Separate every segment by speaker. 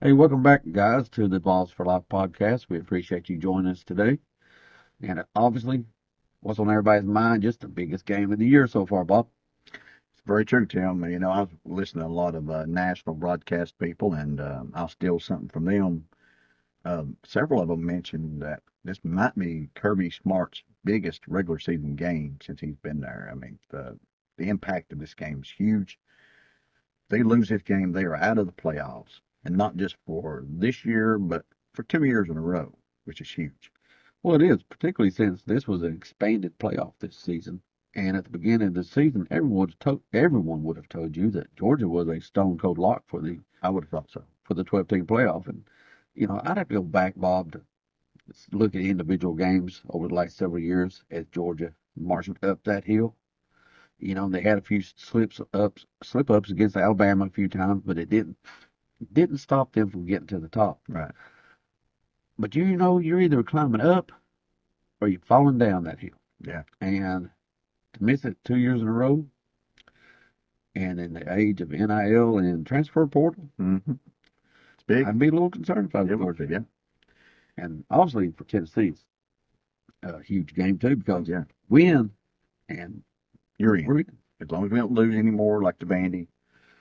Speaker 1: Hey, welcome back, guys, to the Balls for Life podcast. We appreciate you joining us today. And obviously, what's on everybody's mind, just the biggest game of the year so far, Bob.
Speaker 2: It's very true, Tim. I was listening to a lot of national broadcast people, and I'll steal something from them. Several of them mentioned that this might be Kirby Smart's biggest regular season game since he's been there. I mean, the impact of this game is huge. They lose this game, they are out of the playoffs, and not just for this year, but for 2 years in a row, which is huge.
Speaker 1: Well, it is, particularly since this was an expanded playoff this season. And at the beginning of the season, everyone would have told you that Georgia was a stone cold lock for the
Speaker 2: I would have thought so.
Speaker 1: 12-team playoff. And I'd have to go back, Bob, to look at individual games over the last several years as Georgia marched up that hill. They had a few slip ups against Alabama a few times, but it didn't stop them from getting to the top.
Speaker 2: Right.
Speaker 1: But you're either climbing up or you're falling down that hill.
Speaker 2: Yeah.
Speaker 1: And to miss it 2 years in a row, and in the age of NIL and transfer portal,
Speaker 2: Mm-hmm. It's big.
Speaker 1: I'd be a little concerned if I was
Speaker 2: It would
Speaker 1: Georgia.
Speaker 2: be, yeah.
Speaker 1: And obviously for Tennessee, it's a huge game too because
Speaker 2: Yeah.
Speaker 1: win and
Speaker 2: You're in.
Speaker 1: we're in.
Speaker 2: As long as we don't lose anymore like the Vandy,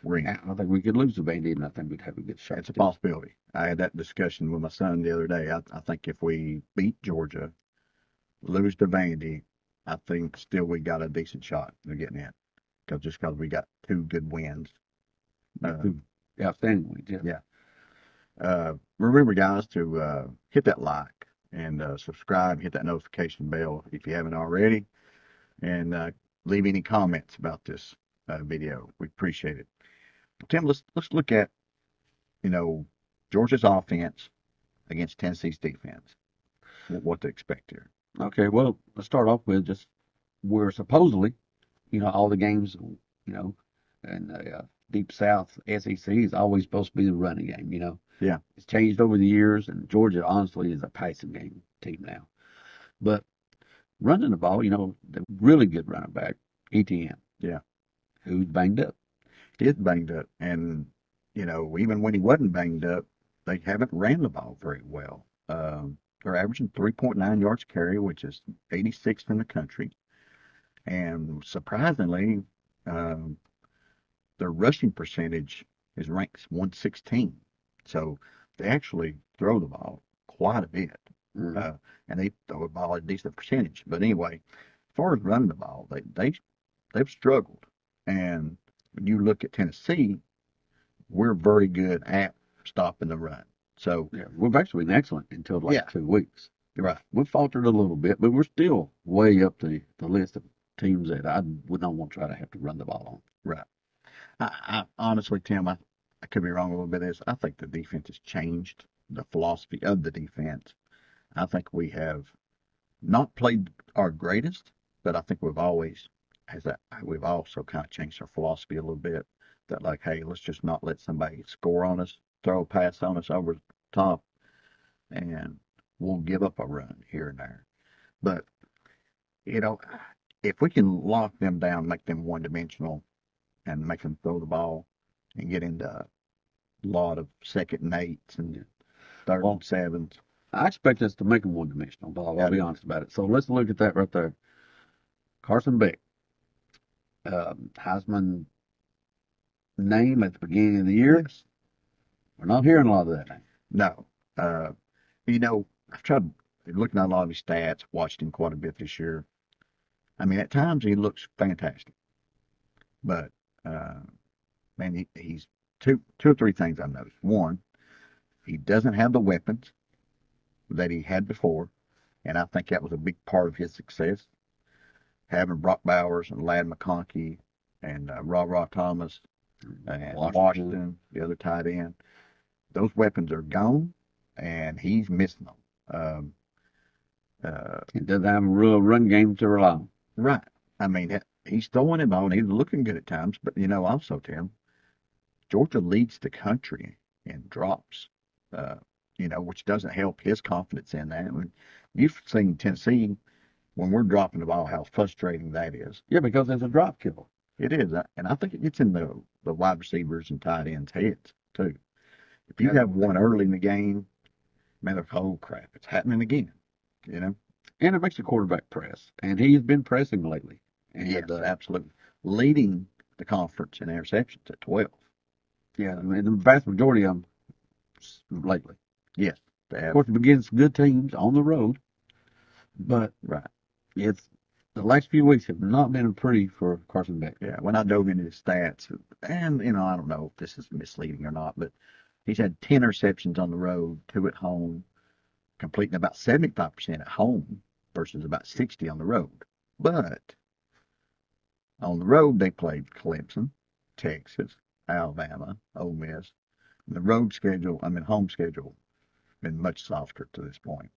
Speaker 2: we're in.
Speaker 1: I think we could lose the Vandy, and I think we'd have a good shot.
Speaker 2: It's a possibility. I had that discussion with my son the other day. I think if we beat Georgia, lose to Vandy, I think still we got a decent shot of getting in. Because we got two good wins. Uh,
Speaker 1: Two outstanding wins. Yeah.
Speaker 2: yeah. Remember, guys, to hit that like and subscribe, hit that notification bell if you haven't already, and leave any comments about this video. We appreciate it. Tim, let's look at Georgia's offense against Tennessee's defense. What to expect here.
Speaker 1: Okay. Well, let's start off with just we're supposedly, all the games, in the Deep South SEC is always supposed to be the running game.
Speaker 2: Yeah.
Speaker 1: It's changed over the years, and Georgia honestly is a passing game team now. But running the ball, the really good running back, ETN,
Speaker 2: Yeah.
Speaker 1: who's banged up.
Speaker 2: He is banged up, and even when he wasn't banged up, they haven't ran the ball very well. They're averaging 3.9 yards carry, which is 86th in the country, and surprisingly, um, their rushing percentage is ranked 116. So they actually throw the ball quite a bit,
Speaker 1: Mhm.
Speaker 2: uh, and they throw the ball at a decent percentage. But anyway, as far as running the ball, they've struggled. And when you look at Tennessee, we're very good at stopping the run. So
Speaker 1: Yeah, we've actually been excellent until like
Speaker 2: yeah,
Speaker 1: 2 weeks.
Speaker 2: right,
Speaker 1: We've faltered a little bit, but we're still way up the list of teams that I would not want to try to have to run the ball
Speaker 2: right. I honestly, Tim, I could be wrong a little bit. Is I think the defense has changed the philosophy of the defense. I think we have not played our greatest, but I think we've also kind of changed our philosophy a little bit. That like, hey, let's just not let somebody score on us, throw a pass on us over the top, and we'll give up a run here and there. But you know, if we can lock them down, make them one dimensional, and make them throw the ball and get into a lot of second and eights and
Speaker 1: on.
Speaker 2: third
Speaker 1: Well,
Speaker 2: and sevens.
Speaker 1: I expect us to make them one-dimensional, Bob. I'll
Speaker 2: Yeah,
Speaker 1: be honest about it. So let's look at that right there. Carson Beck, Heisman name at the beginning of the year.
Speaker 2: yes,
Speaker 1: We're not hearing a lot of that name.
Speaker 2: no. Uh, I've tried looking at a lot of his stats, watched him quite a bit this year. I mean, at times he looks fantastic, but uh, man, he's two or three things I've noticed. One, he doesn't have the weapons that he had before, and I think that was a big part of his success. Having Brock Bowers and Lad McConkey and Ra Thomas and Washington, the other tight end, those weapons are gone, and he's missing them.
Speaker 1: It doesn't have a real run game to rely on.
Speaker 2: Right. I mean, he's throwing it ball and he's looking good at times, but also, Tim, Georgia leads the country in drops, uh, which doesn't help his confidence in that. And you've seen Tennessee when we're dropping the ball, how frustrating that is.
Speaker 1: Yeah, because it's a drop killer.
Speaker 2: It is, and I think it gets in the wide receivers and tight ends' heads too. If you
Speaker 1: Yeah.
Speaker 2: have one early in the game, man, they're, oh crap, it's happening again. You know?
Speaker 1: And it makes the quarterback press. And he's been pressing lately.
Speaker 2: Yes,
Speaker 1: And
Speaker 2: absolutely. Leading the conference in interceptions at 12.
Speaker 1: yeah, I mean, the vast majority of them lately.
Speaker 2: Yes, they
Speaker 1: Of
Speaker 2: have.
Speaker 1: course, against good teams on the road, but
Speaker 2: Right.
Speaker 1: it's the last few weeks have not been pretty for Carson Beck.
Speaker 2: Yeah. When I dove into his stats, and, you know, I don't know if this is misleading or not, but he's had 10 interceptions on the road, 2 at home, completing about 75% at home versus about 60 on the road. But on the road, they played Clemson, Texas, Alabama, Ole Miss. The road schedule, home schedule, been much softer to this point.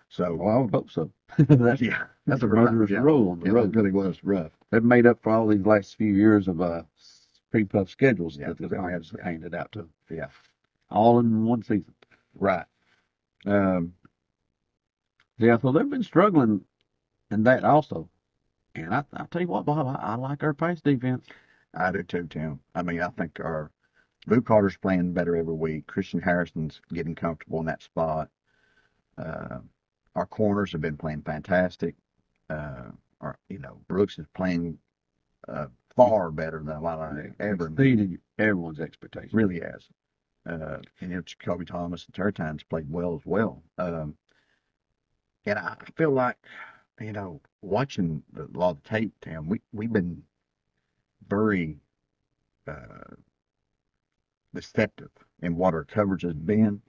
Speaker 2: So,
Speaker 1: Well, I would hope so. that's
Speaker 2: yeah,
Speaker 1: that's a murderous
Speaker 2: yeah,
Speaker 1: roll on the
Speaker 2: yeah,
Speaker 1: road.
Speaker 2: that really was rough.
Speaker 1: They've made up for all these last few years of pretty tough schedules
Speaker 2: Yeah,
Speaker 1: that the Lions handed out to them.
Speaker 2: Yeah,
Speaker 1: All in one season.
Speaker 2: right. Um,
Speaker 1: Yeah, so they've been struggling in that also. And I tell you what, Bob, I like our pass defense.
Speaker 2: I do too, Tim. I think our Luke Carter's playing better every week. Christian Harrison's getting comfortable in that spot. Uh, our corners have been playing fantastic. Brooks is playing far better than what I ever
Speaker 1: Exceeded everyone's expectations.
Speaker 2: really has. Jacoby Thomas and Turretine's played well as well. And I feel like, watching a lot of tape, Tim, we've been very uh, deceptive in what our coverage has been.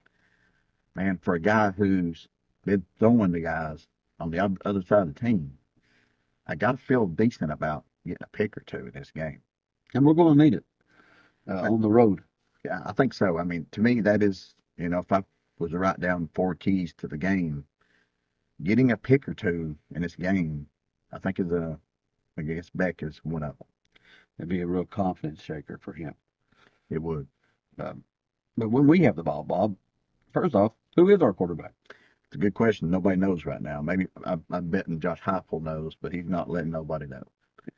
Speaker 2: Man, for a guy who's been throwing the guys on the other side of the team, I got to feel decent about getting a pick or two in this game.
Speaker 1: And we're going to need it on the road.
Speaker 2: Yeah, I think so. To me, that is, if I was to write down 4 keys to the game, getting a pick or two in this game, I think I guess Beck is one of them.
Speaker 1: It'd be a real confidence shaker for him.
Speaker 2: It would.
Speaker 1: But when we have the ball, Bob, first off, who is our quarterback?
Speaker 2: It's a good question. Nobody knows right now. Maybe I'm betting Josh Heupel knows, but he's not letting nobody know.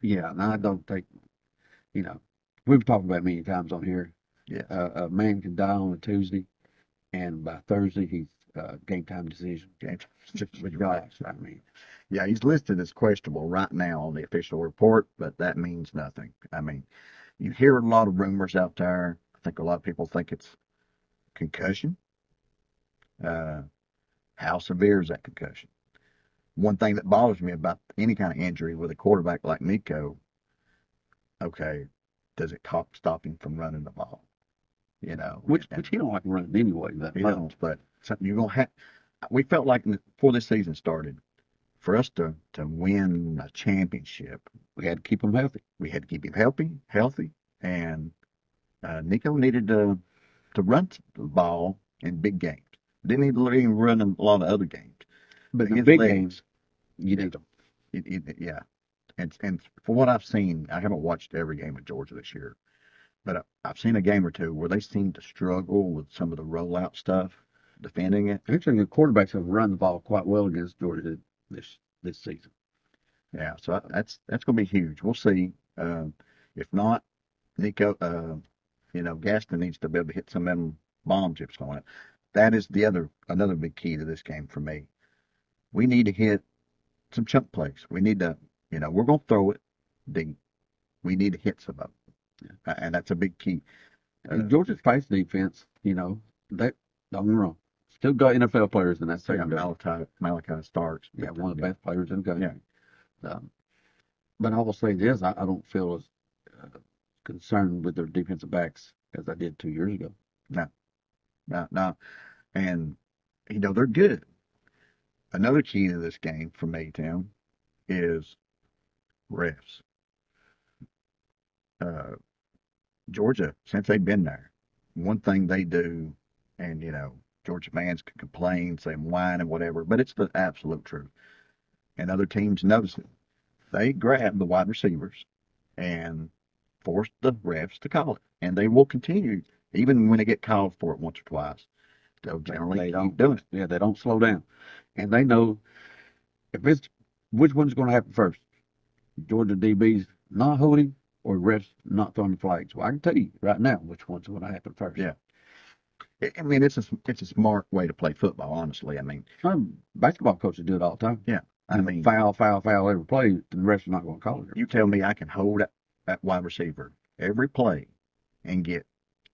Speaker 1: Yeah, and I don't think, we've talked about it many times on here.
Speaker 2: Yeah.
Speaker 1: A man can die on a Tuesday, and by Thursday he's game time decision.
Speaker 2: With
Speaker 1: Gosh,
Speaker 2: yeah, he's listed as questionable right now on the official report, but that means nothing. You hear a lot of rumors out there. I think a lot of people think it's concussion. How severe is that concussion? One thing that bothers me about any kind of injury with a quarterback like Nico, okay, does it stop him from running the ball?
Speaker 1: which he don't like running anyway.
Speaker 2: He don't, but something you're gonna have. We felt like before this season started, for us to win a championship,
Speaker 1: We had to keep him healthy.
Speaker 2: we had to keep him healthy, and Nico needed to run the ball in big games. Didn't need to let him run in a lot of other games.
Speaker 1: But in
Speaker 2: his
Speaker 1: big
Speaker 2: legs,
Speaker 1: games, you need them.
Speaker 2: yeah. And for what I've seen, I haven't watched every game of Georgia this year, but I've seen a game or two where they seem to struggle with some of the rollout stuff, defending it.
Speaker 1: Actually, the quarterbacks have run the ball quite well against Georgia this season.
Speaker 2: Yeah, so that's going to be huge. We'll see. If not, Nico, Gaston needs to be able to hit some of them bomb chips on it. That is another big key to this game for me. We need to hit some chunk plays. We need to, we're going to throw it deep. We need to hit some of them. And that's a big key.
Speaker 1: And Georgia's pass defense, they don't get me wrong, still got NFL players in that secondary.
Speaker 2: Malachi Starks.
Speaker 1: Yeah, one of the best players in the country.
Speaker 2: Yeah.
Speaker 1: But I will say this, I don't feel as concerned with their defensive backs as I did 2 years ago.
Speaker 2: No. And, they're good. Another key to this game for me, Tim, is refs. Georgia, since they've been there, one thing they do, and, Georgia fans can complain, say whine and whatever, but it's the absolute truth. And other teams notice it. They grab the wide receivers and force the refs to call it. And they will continue, even when they get called for it once or twice. They'll generally keep doing it.
Speaker 1: Yeah, they don't slow down. And they know which one's going to happen first. Georgia DB's not holding or refs not throwing the flags. Well, I can tell you right now which one's going to happen first.
Speaker 2: Yeah. I mean, it's a smart way to play football, honestly. I mean,
Speaker 1: Basketball coaches do it all the time.
Speaker 2: yeah. I
Speaker 1: You know,
Speaker 2: mean,
Speaker 1: foul every play, the refs are not going to call it.
Speaker 2: you tell me I can hold that wide receiver every play and get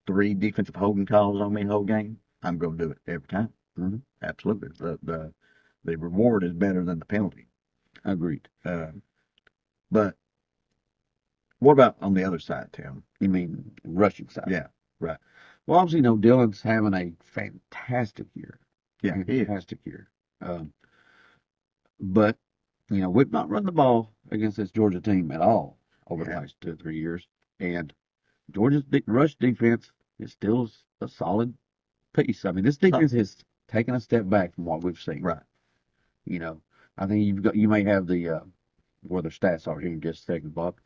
Speaker 2: 3 defensive holding calls on me the whole game, I'm going to do it every time.
Speaker 1: Mm-hmm.
Speaker 2: Absolutely. The reward is better than the penalty.
Speaker 1: Agreed.
Speaker 2: But what about on the other side, Tim?
Speaker 1: You mean rushing side?
Speaker 2: Yeah, right.
Speaker 1: Well, obviously, Dylan's having a fantastic year.
Speaker 2: Yeah, he is.
Speaker 1: Fantastic year. But, we've not run the ball against this Georgia team at all over the last 2 or 3 years. And Georgia's rush defense is still a solid piece. I mean, this defense has taken a step back from what we've seen.
Speaker 2: Right.
Speaker 1: I think you may have the where their stats are here in just a second, Bob.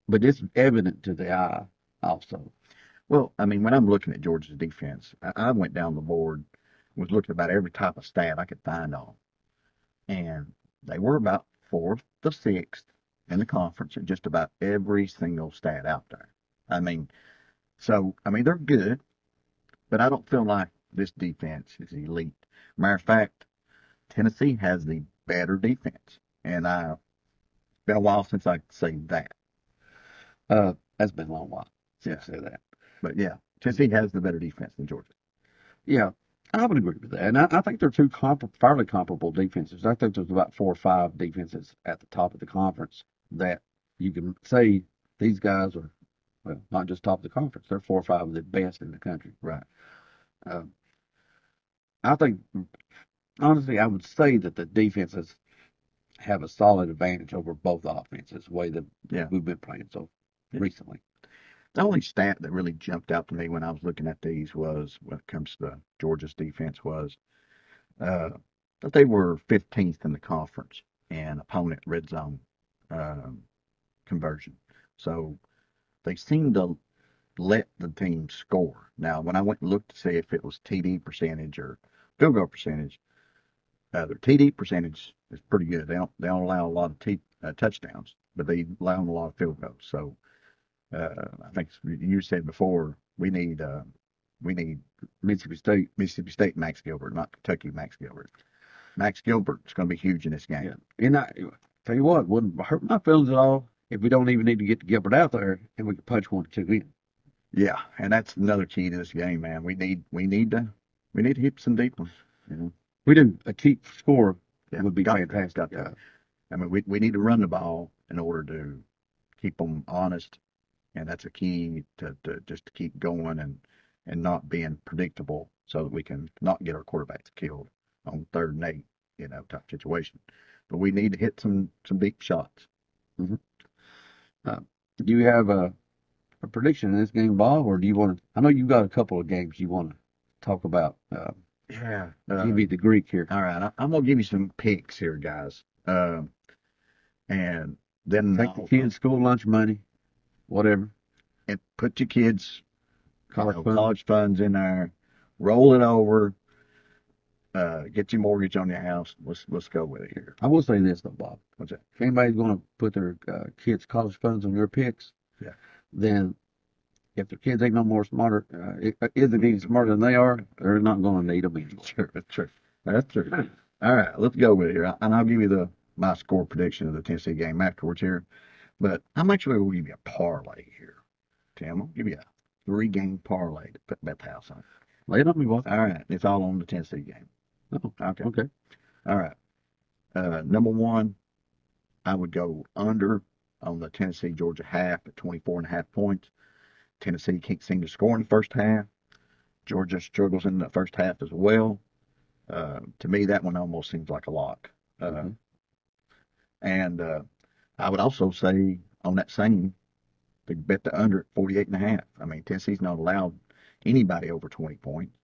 Speaker 1: But it's evident to the eye also.
Speaker 2: Well, I mean, when I'm looking at Georgia's defense, I went down the board, was looking at about every type of stat I could find on, and they were about fourth to sixth in the conference at just about every single stat out there. I mean, they're good, but I don't feel like this defense is elite. Matter of fact, Tennessee has the better defense, and it's been a while since I could say that.
Speaker 1: That's been a long while since I said that.
Speaker 2: But yeah, Tennessee has the better defense than Georgia.
Speaker 1: Yeah, I would agree with that. And I think they're two fairly comparable defenses. I think there's about 4 or 5 defenses at the top of the conference that you can say these guys are, well, not just top of the conference. They're 4 or 5 of the best in the country.
Speaker 2: Right.
Speaker 1: I think, honestly, I would say that the defenses have a solid advantage over both offenses, the way that we've been playing so recently.
Speaker 2: The only stat that really jumped out to me when I was looking at these was, when it comes to Georgia's defense, was that they were 15th in the conference in opponent red zone conversion. So they seemed to let the team score. Now, when I went and looked to see if it was TD percentage or field goal percentage, their TD percentage is pretty good. They don't allow a lot of touchdowns, but they allow a lot of field goals. So I think you said before we need
Speaker 1: Mississippi
Speaker 2: State Max Gilbert, not Kentucky Max Gilbert. Max Gilbert's going to be huge in this game.
Speaker 1: Yeah. And I tell you what, wouldn't hurt my feelings at all if we don't even need to get Gilbert out there and we can punch 1 or 2 in.
Speaker 2: Yeah, and that's another key to this game, man. We need to hit some deep ones.
Speaker 1: We do. A keep score would be fantastic.
Speaker 2: I mean, we need to run the ball in order to keep them honest, and that's a key to just to keep going and not being predictable, so that we can not get our quarterbacks killed on 3rd and 8, type situation. But we need to hit some deep shots.
Speaker 1: Mm-hmm. Do you have a prediction in this game, Bob, or do you want to? I know you've got a couple of games you want to talk about. Give me the Greek here.
Speaker 2: All right, I'm gonna give you some picks here, guys. And then
Speaker 1: take the kids' school lunch money, whatever,
Speaker 2: and put your kids'
Speaker 1: college
Speaker 2: funds in there. Roll it over. Get your mortgage on your house. Let's go with it here.
Speaker 1: I will say this though, Bob.
Speaker 2: What's that?
Speaker 1: If anybody's going to put their kids' college funds on your picks, then if their kids ain't no more smarter, isn't any smarter than they are, they're not going to need them anymore.
Speaker 2: Sure, that's true. All right, let's go with it here, and I'll give you my score prediction of the Tennessee game afterwards here. But I'm actually going to give you a parlay here, Tim. I'll give you a 3-game parlay to bet the house on.
Speaker 1: Lay it on me, boy.
Speaker 2: All right, it's all on the Tennessee game.
Speaker 1: Oh, okay.
Speaker 2: All right. Number 1, I would go under on the Tennessee-Georgia half at 24.5 points. Tennessee can't seem to score in the first half. Georgia struggles in the first half as well. To me, that one almost seems like a lock. And I would also say on that same, to bet the under at 48.5. I mean, Tennessee's not allowed anybody over 20 points.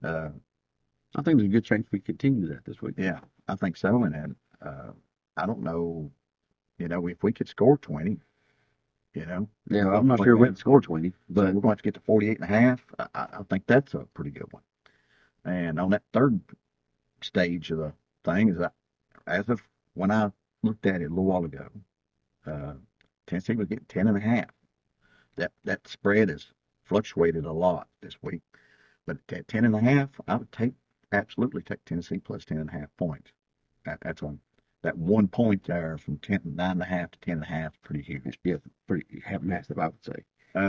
Speaker 1: I think there's a good chance we continue that this week.
Speaker 2: Yeah, I think so. And I don't know, if we could score 20,
Speaker 1: Yeah, I'm not sure we can score 20, but
Speaker 2: we're going to get to 48.5. I think that's a pretty good one. And on that third stage of the thing is that, as of when I looked at it a little while ago, Tennessee was getting 10.5. That spread has fluctuated a lot this week. But at 10.5, I would absolutely take Tennessee plus 10.5 points. That's on that 1 point there from 9.5 to 10.5 is pretty huge.
Speaker 1: Yeah, pretty massive, I would say.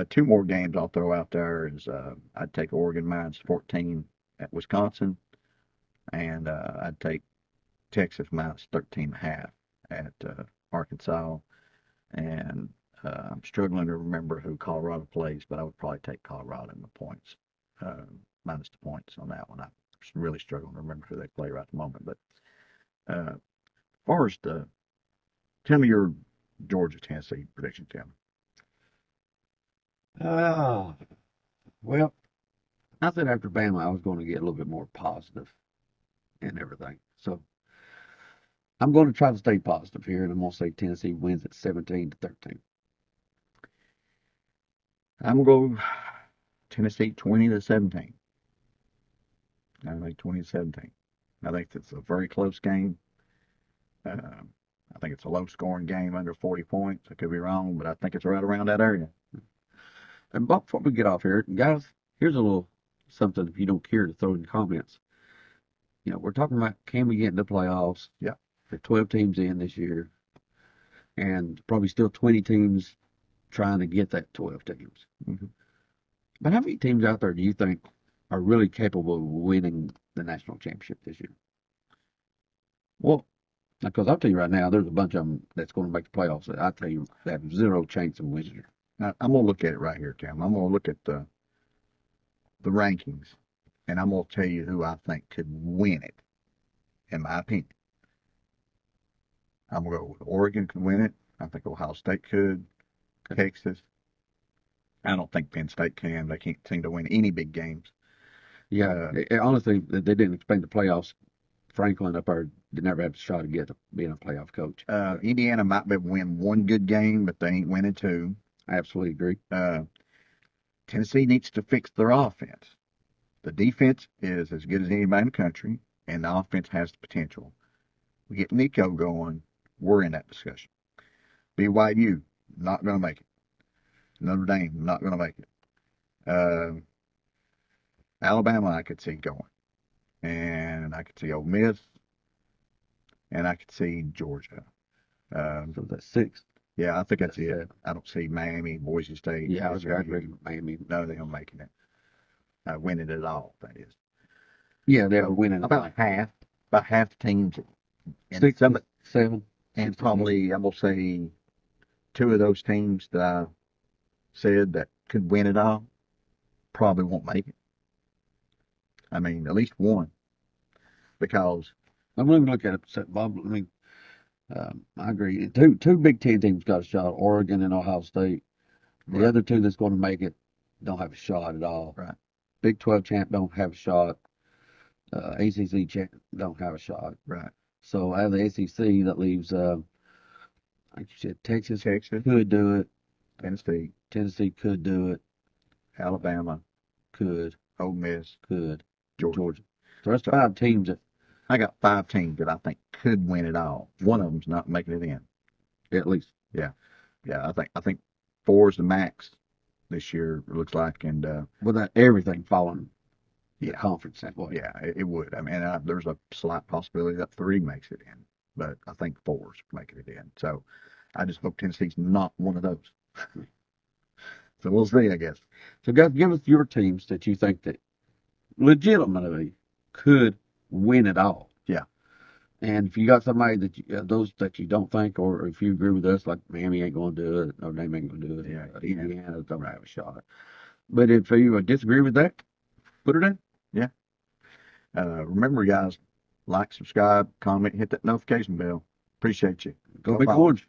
Speaker 2: Two more games I'll throw out there is I'd take Oregon minus 14 at Wisconsin, and I'd take Texas minus 13.5 at Arkansas. And I'm struggling to remember who Colorado plays, but I would probably take Colorado in the points, minus the points on that one. I'm really struggling to remember who they play right at the moment. But as far as tell me your Georgia-Tennessee prediction, Tim.
Speaker 1: Oh, well, I said after Bama, I was going to get a little bit more positive and everything. So I'm going to try to stay positive here, and I'm going to say Tennessee wins at 17-13.
Speaker 2: I'm going to go Tennessee 20-17. I think 20-17. I think it's a very close game. I think it's a low-scoring game under 40 points. I could be wrong, but I think it's right around that area.
Speaker 1: And before we get off here, guys, here's a little something if you don't care to throw in the comments. You know, we're talking about can we get into playoffs?
Speaker 2: Yeah.
Speaker 1: There are 12 teams in this year, and probably still 20 teams trying to get that 12 teams.
Speaker 2: Mm-hmm.
Speaker 1: But how many teams out there do you think are really capable of winning the national championship this year?
Speaker 2: Well,
Speaker 1: because I'll tell you right now, there's a bunch of them that's going to make the playoffs that I tell you they have zero chance of winning.
Speaker 2: I'm going to look at it right here, Tim. I'm going to look at the rankings, and I'm going to tell you who I think could win it, in my opinion. I'm going to go with Oregon could win it. I think Ohio State could. Texas. I don't think Penn State can. They can't seem to win any big games.
Speaker 1: Yeah, honestly, they didn't expect the playoffs. Franklin up there did never have a shot to get to being a playoff coach.
Speaker 2: Indiana might be able to win one good game, but they ain't winning two.
Speaker 1: I absolutely agree.
Speaker 2: Tennessee needs to fix their offense. The defense is as good as anybody in the country, and the offense has the potential. We get Nico going, we're in that discussion. BYU, not going to make it. Notre Dame, not going to make it. Alabama, I could see going. And I could see Ole Miss. And I could see Georgia.
Speaker 1: So that's 6.
Speaker 2: Yeah, I think that's it.
Speaker 1: 7.
Speaker 2: I don't see Miami, Boise State.
Speaker 1: Yeah, I was agree with Miami.
Speaker 2: No, they're not making it. Winning it all, that is.
Speaker 1: Yeah, they're winning.
Speaker 2: About half the teams.
Speaker 1: 6, 7.
Speaker 2: And probably, I'm going to say, 2 of those teams that I said that could win it all probably won't make it. I mean, at least one. Because
Speaker 1: I'm going to look at it, Bob. I mean, I agree. Two Big Ten teams got a shot, Oregon and Ohio State. The other 2 that's going to make it don't have a shot at all.
Speaker 2: Right.
Speaker 1: Big 12 champ don't have a shot. ACC champ don't have a shot.
Speaker 2: Right.
Speaker 1: So out of the SEC, that leaves, like you said, Texas
Speaker 2: Texas
Speaker 1: could do it.
Speaker 2: Tennessee
Speaker 1: could do it.
Speaker 2: Alabama
Speaker 1: Could.
Speaker 2: Ole Miss
Speaker 1: Could.
Speaker 2: Georgia.
Speaker 1: So that's 5 teams that
Speaker 2: I got 5 teams that I think could win it all. One of them's not making it in.
Speaker 1: at least.
Speaker 2: Yeah. I think 4 is the max this year. It looks like, and
Speaker 1: Without everything falling,
Speaker 2: yeah,
Speaker 1: conference that way.
Speaker 2: yeah, it would. I mean, there's a slight possibility that 3 makes it in, but I think 4's making it in. So I just hope Tennessee's not one of those. So we'll see, I guess.
Speaker 1: So guys, give us your teams that you think that legitimately could win it all.
Speaker 2: Yeah.
Speaker 1: And if you got somebody that those that you don't think, or if you agree with us, like Miami ain't going to do it, Notre Dame ain't going to do it,
Speaker 2: Yeah.
Speaker 1: Indiana don't have a shot. But if you disagree with that, put it in.
Speaker 2: Yeah. Remember, guys, like, subscribe, comment, hit that notification bell. Appreciate you.
Speaker 1: Go Big
Speaker 2: Follow.
Speaker 1: Orange.